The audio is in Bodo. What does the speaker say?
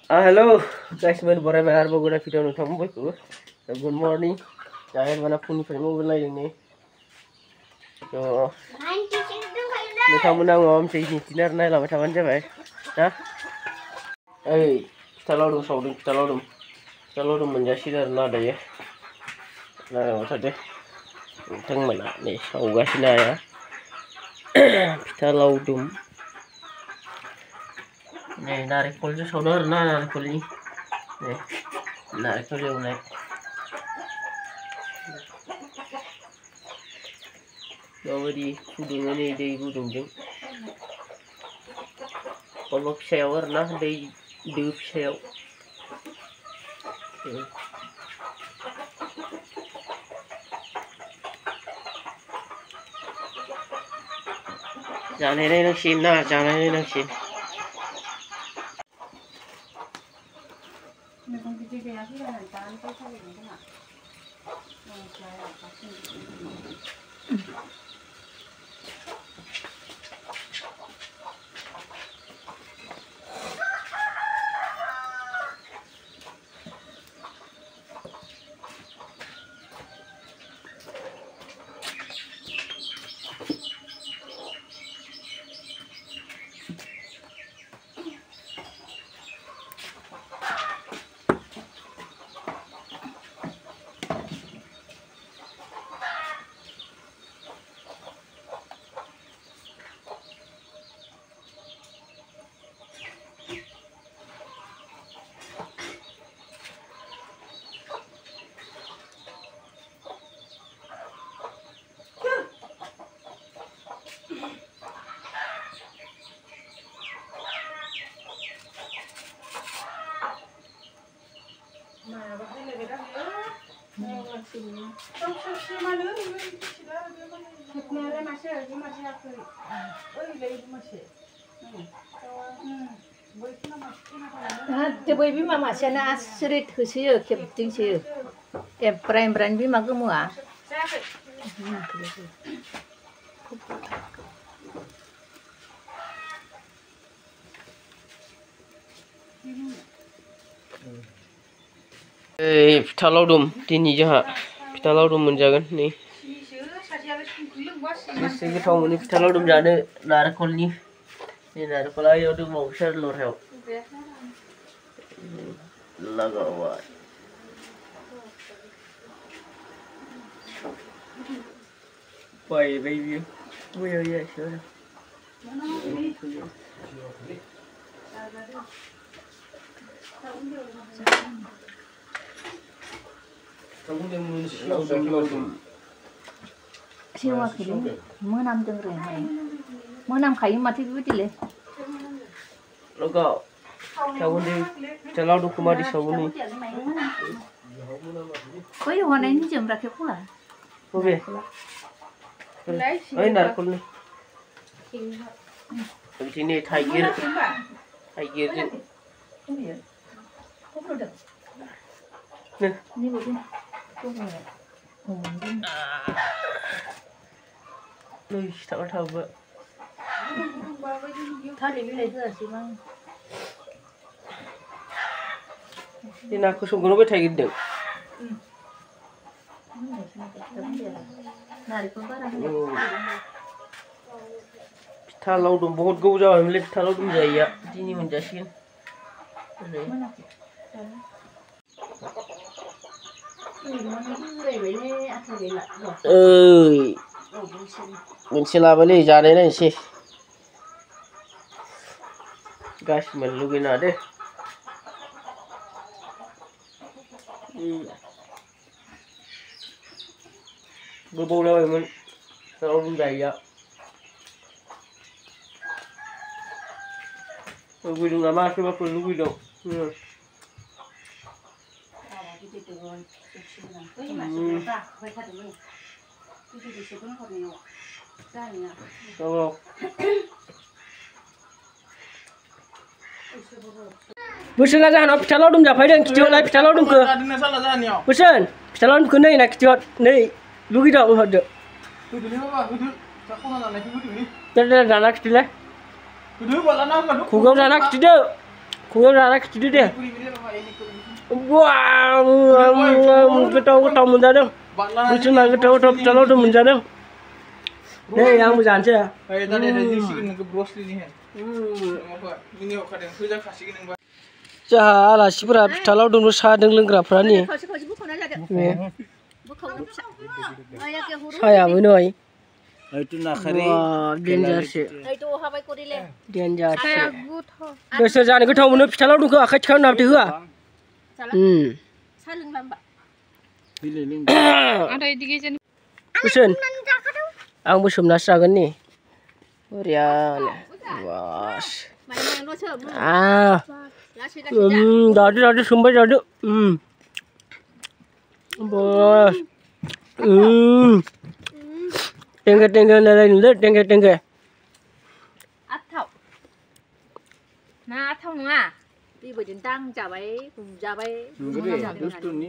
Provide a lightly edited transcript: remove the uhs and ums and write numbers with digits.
Hello guys, mình bore bayar boguna video nu thamu boyku. Good morning. Jangan mana pun film mulai ini. So, ni kamu nang ngom sih ni tinar nai lama cawan jabai. Nah, talodum menjadi dar nada ya. Nah, tadi teng mana nih, sauga sini ya. Talodum. Nih, narik polnya saudara, narik poli. Nih, narik poli mulai. Bawa di budung ini di budung jeng. Kalau shower nah di shower. Jangan ini nak sin nah, jangan ini nak sin. Coba ibu mama sana asrit khusyuk kepenting sih. Prime bima gemua. Talodum dini jaha. Talodum menjagan nih. Segi tahu ini talodum jadi narakol nih. Ini narakol ayo tuh mau share lor heo. Lagawat. Why baby? Where ya sure. Siapa kiri? Menam jengre hai. Menam kayu mati betul le. Logo. Kau ni talodum kumadi sabuni. Kau yang mana ini jam rakyat pula? Oke. Ayo narakol nih. Di sini tiger je. Nih. Ini betul. Loh, tak tahu ba. Tadi bila itu sih bang. Ini aku sungguh lebih tiger deh. Talodum बहुत गौ जाबाय मोनलै talodum जायैया दिनै मोनजासिगोन मोनसे लाबायलै जानाय नायनोसै गासिबो मोननो लुगैना दे गोबाव जाबायमोन talodum जायैया lugidung nama sebab lugidung. Kalau Bukan aja anak talodum dah payah kicau lagi talodum ke. Bukan talodum ke ni nak kicau ni lugidung ada. Đây là cái này. Khung ra cái đó. Khung ra cái đó đi. Wow, cái trâu mình ra đâu. Bây giờ cái trâu mình ra đâu. Đây yang berjalan sih. Jah, alasipura fitalau dulu sadeng lenggara ni. Saya menoi. Itu nak kari. Danger sih. Itu habai korile. Danger sih. Besar jangan kita tahu menoi fitalau dulu akai cakap nak tiga. Saling lambak. Ada Kusen. Ang busum nasagan ni. Orian. Was. Main lo cem. Dadu sumber dadu. Bos. Tengah lain le tengah. Thau. Na thau nunga. Đi bởi đến tăng chả bấy cùng chả bấy. Nunggu deh, dus tu ni.